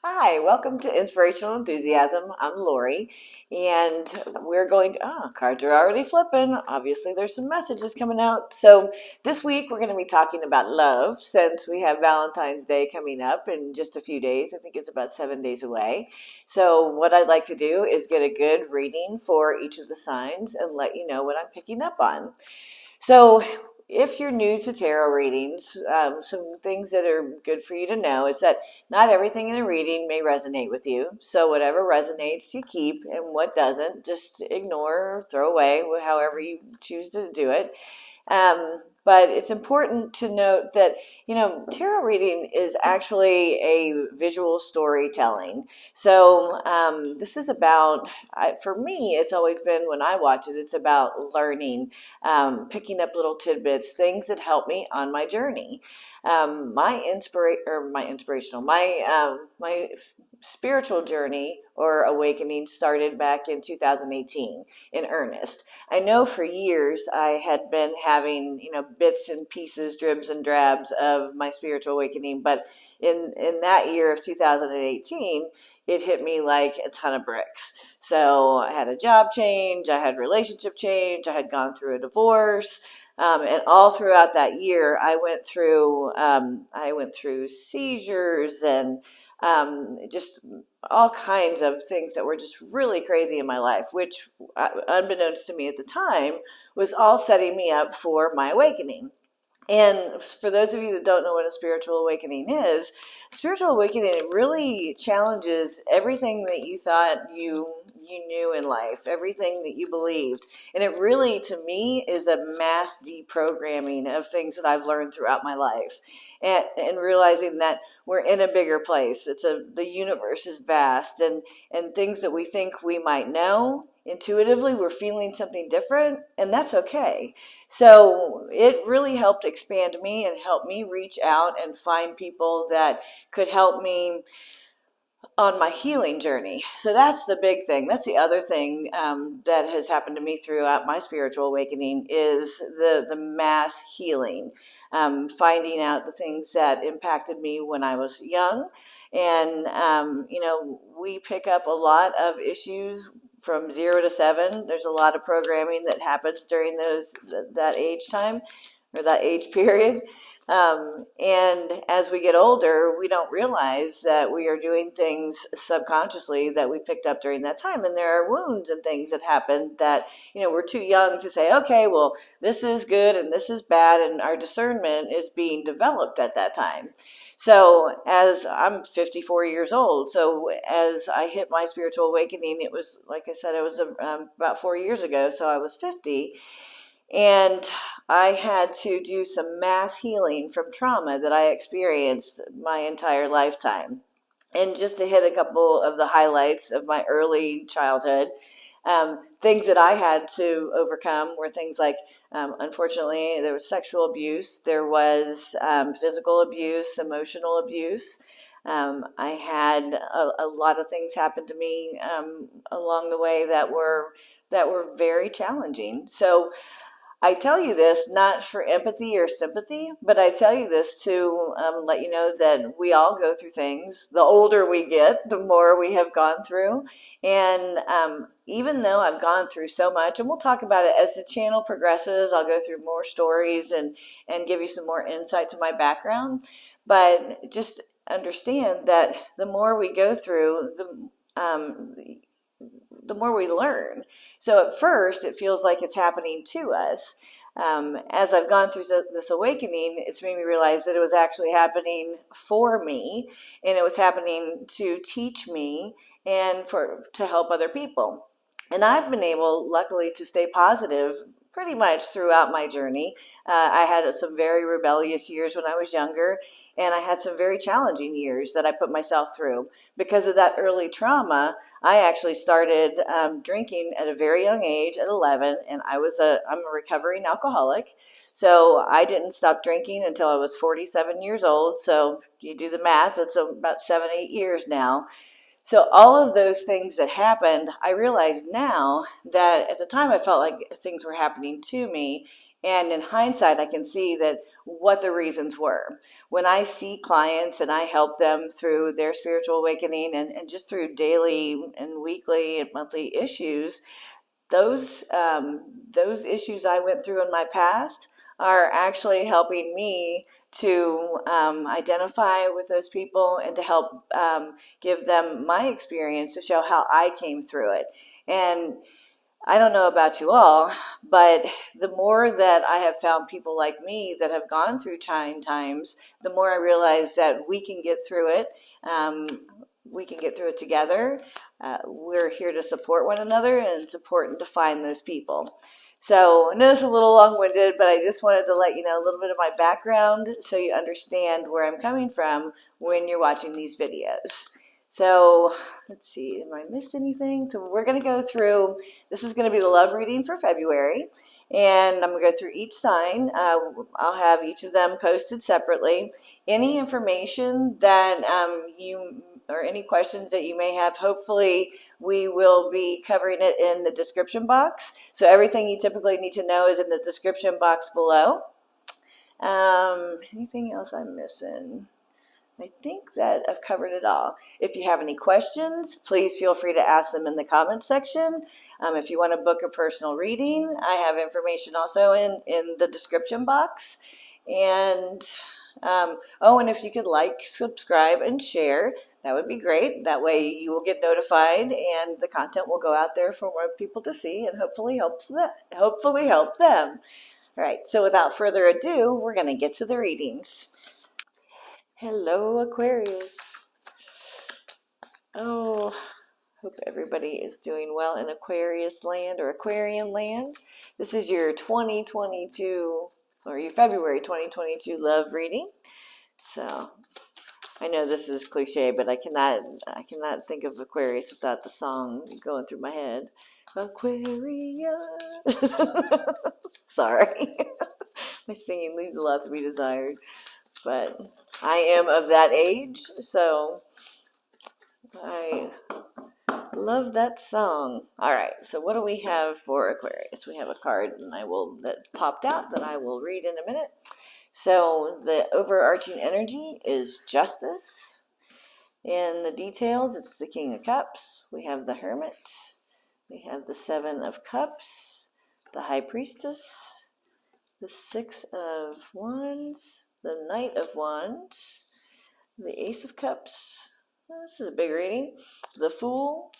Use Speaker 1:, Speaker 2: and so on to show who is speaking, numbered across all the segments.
Speaker 1: Hi, welcome to Inspirational Enthusiasm. I'm Lori, and we're going to, cards are already flipping. Obviously, there's some messages coming out. So, this week we're going to be talking about love since we have Valentine's Day coming up in just a few days. I think it's about 7 days away. So, what I'd like to do is get a good reading for each of the signs and let you know what I'm picking up on. So, if you're new to tarot readings, some things that are good for you to know is that not everything in a reading may resonate with you. So, whatever resonates, you keep, and what doesn't, just ignore or throw away, however you choose to do it. But it's important to note that, tarot reading is actually a visual storytelling. So this is about, for me, it's always been when I watch it, it's about learning, picking up little tidbits, things that help me on my journey. My spiritual journey or awakening started back in 2018 in earnest. I know for years I had been having, bits and pieces, dribs and drabs of my spiritual awakening, but in that year of 2018, it hit me like a ton of bricks. So I had a job change, I had relationship change, I had gone through a divorce, and all throughout that year, I went through seizures and just all kinds of things that were just really crazy in my life, which, unbeknownst to me at the time, was all setting me up for my awakening. And for those of you that don't know what a spiritual awakening is, spiritual awakening, it really challenges everything that you thought you knew in life, everything that you believed. And it really, to me, is a mass deprogramming of things that I've learned throughout my life. And realizing that we're in a bigger place. The universe is vast, and things that we think we might know, intuitively we're feeling something different, and that's okay. So it really helped expand me and help me reach out and find people that could help me on my healing journey. So that's the big thing. That's the other thing that has happened to me throughout my spiritual awakening is the mass healing, finding out the things that impacted me when I was young. And, we pick up a lot of issues from 0 to 7. There's a lot of programming that happens during that age time or that age period. And as we get older, we don't realize that we are doing things subconsciously that we picked up during that time. And there are wounds and things that happen that, we're too young to say, okay, well, this is good and this is bad. And our discernment is being developed at that time. So as I'm 54 years old, so as I hit my spiritual awakening, it was, like I said, it was about 4 years ago. So I was 50. And I had to do some mass healing from trauma that I experienced my entire lifetime. And just to hit a couple of the highlights of my early childhood, things that I had to overcome were things like, unfortunately, there was sexual abuse, there was physical abuse, emotional abuse. I had a lot of things happen to me along the way that were very challenging. So I tell you this not for empathy or sympathy, but I tell you this to let you know that we all go through things. The older we get, the more we have gone through. And even though I've gone through so much, and we'll talk about it as the channel progresses, I'll go through more stories and give you some more insight to my background. But just understand that the more we go through, the more we learn. So at first, it feels like it's happening to us. As I've gone through this awakening, it's made me realize that it was actually happening for me, and it was happening to teach me and to help other people. And I've been able, luckily, to stay positive pretty much throughout my journey. I had some very rebellious years when I was younger, and I had some very challenging years that I put myself through. Because of that early trauma, I actually started drinking at a very young age, at 11, and I'm a recovering alcoholic. So I didn't stop drinking until I was 47 years old. So you do the math, it's about 7, 8 years now. So all of those things that happened, I realize now that at the time I felt like things were happening to me. And in hindsight, I can see that what the reasons were. When I see clients and I help them through their spiritual awakening and just through daily and weekly and monthly issues, those issues I went through in my past are actually helping me to identify with those people and to help give them my experience to show how I came through it. And I don't know about you all, but the more that I have found people like me that have gone through trying times, the more I realize that we can get through it. Um, we can get through it together. We're here to support one another, and it's important to find those people. So I know it's a little long-winded, but I just wanted to let you know a little bit of my background so you understand where I'm coming from when you're watching these videos. So let's see, am I missed anything? So we're going to go through, this is going to be the love reading for February, and I'm going to go through each sign. I'll have each of them posted separately. Any information that or any questions that you may have, hopefully we will be covering it in the description box. So everything you typically need to know is in the description box below. Anything else I'm missing? I think that I've covered it all. If you have any questions, please feel free to ask them in the comments section. If you want to book a personal reading, I have information also in the description box. And and if you could like, subscribe, and share, that would be great. That way you will get notified and the content will go out there for more people to see and hopefully help them. All right, so without further ado, we're going to get to the readings. Hello, Aquarius. Oh, hope everybody is doing well in Aquarius land or Aquarian land. This is your 2022 or your February 2022 love reading. So I know this is cliche, but I cannot think of Aquarius without the song going through my head. Aquarius. Sorry. My singing leaves a lot to be desired. But I am of that age, so I love that song. All right, so what do we have for Aquarius? We have a card that popped out that I will read in a minute. So the overarching energy is justice. In the details, it's the King of Cups. We have the Hermit. We have the Seven of Cups, the High Priestess, the Six of Wands, the Knight of Wands, the Ace of Cups. This is a big reading. The Fool,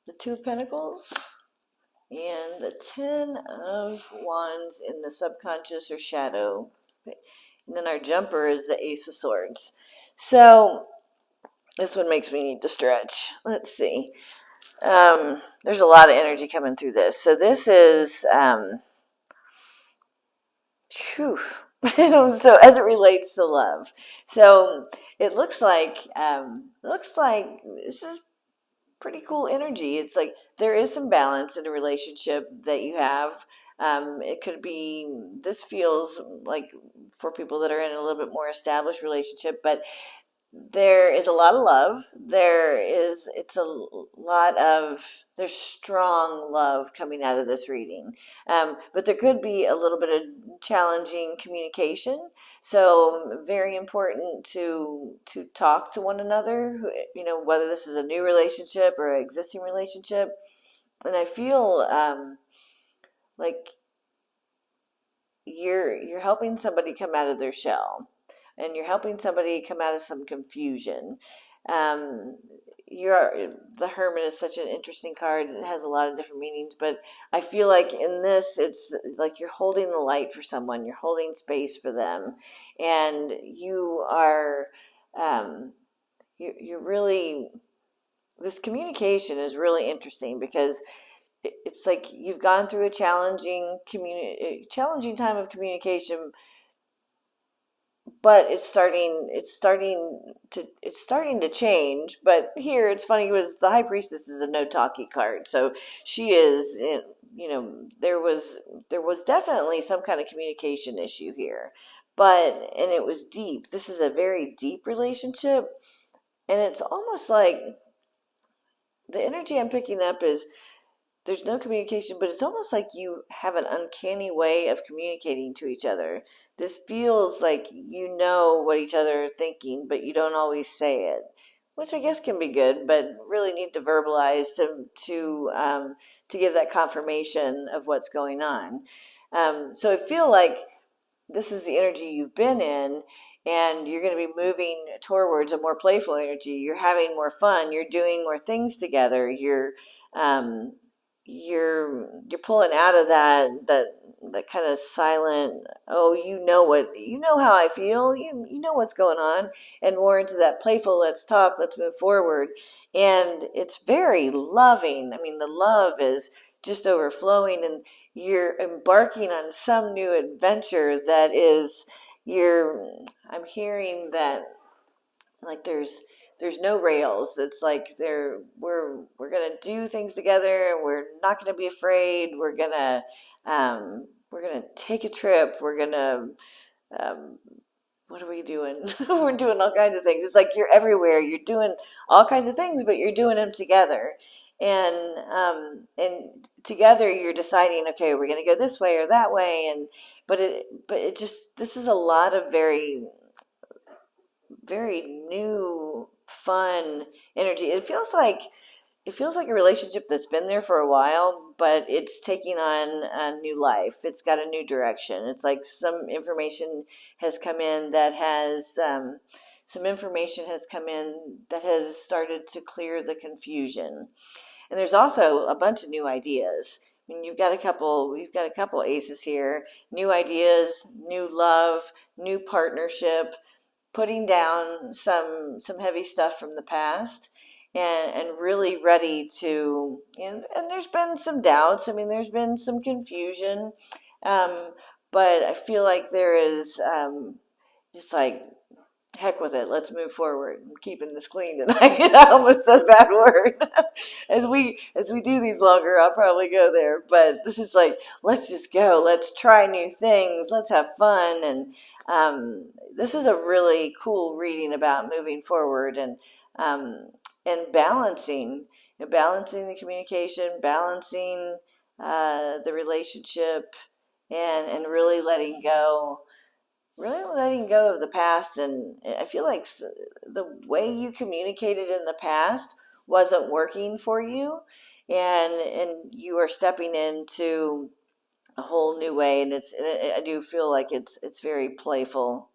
Speaker 1: the Two of Pentacles, and the Ten of Wands in the subconscious or shadow. And then our jumper is the Ace of Swords. So this one makes me need to stretch. Let's see. There's a lot of energy coming through this. So this is, so as it relates to love. So it looks like this is pretty cool energy. It's like there is some balance in a relationship that you have. It could be, this feels like for people that are in a little bit more established relationship, but there is a lot of love. There's strong love coming out of this reading. But there could be a little bit of challenging communication. So very important to talk to one another, whether this is a new relationship or an existing relationship. And I feel like you're helping somebody come out of their shell, and you're helping somebody come out of some confusion. The Hermit is such an interesting card. It has a lot of different meanings, but I feel like in this, it's like you're holding the light for someone. You're holding space for them, and you are, you're really, this communication is really interesting because it's like you've gone through a challenging time of communication, but it's starting to change. But here it's funny because the High Priestess is a no talkie card, so she is, there was definitely some kind of communication issue here, and it was deep. This is a very deep relationship, and it's almost like the energy I'm picking up is there's no communication, but it's almost like you have an uncanny way of communicating to each other. This feels like you know what each other are thinking, but you don't always say it, which I guess can be good, but really need to verbalize to give that confirmation of what's going on. So I feel like this is the energy you've been in, and you're going to be moving towards a more playful energy. You're having more fun, you're doing more things together, um you're pulling out of that kind of silent, oh, you know how I feel, you know what's going on, and more into that playful, let's talk, let's move forward. And it's very loving. I mean, the love is just overflowing, and you're embarking on some new adventure that is, you're I'm hearing that, like, there's no rails. It's like we're gonna do things together. We're not gonna be afraid. We're gonna take a trip. We're gonna um, what are we doing? We're doing all kinds of things. It's like you're everywhere. You're doing all kinds of things, but you're doing them together. And together you're deciding, okay, we're going to go this way or that way. And but it just, this is a lot of very, very new, fun energy. It feels like a relationship that's been there for a while, but it's taking on a new life. It's got a new direction. It's like some information has come in that has started to clear the confusion. And there's also a bunch of new ideas. I mean, we've got a couple aces here. New ideas, new love, new partnership, putting down some heavy stuff from the past, and really ready to, and there's been some doubts. I mean, there's been some confusion, um, but I feel like there is, it's like, heck with it, let's move forward. I'm keeping this clean tonight. I almost said a bad word. As we do these longer, I'll probably go there, but this is like, let's just go, let's try new things, let's have fun. And this is a really cool reading about moving forward, um, and balancing the communication, balancing the relationship, and really letting go of the past. And I feel like the way you communicated in the past wasn't working for you, and you are stepping into a whole new way. And I do feel like it's very playful.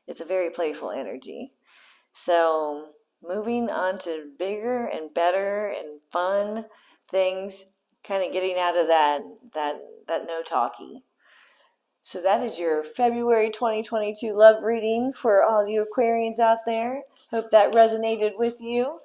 Speaker 1: It's a very playful energy. So moving on to bigger and better and fun things, kind of getting out of that no talkie. So that is your February 2022 love reading for all you Aquarians out there. Hope that resonated with you.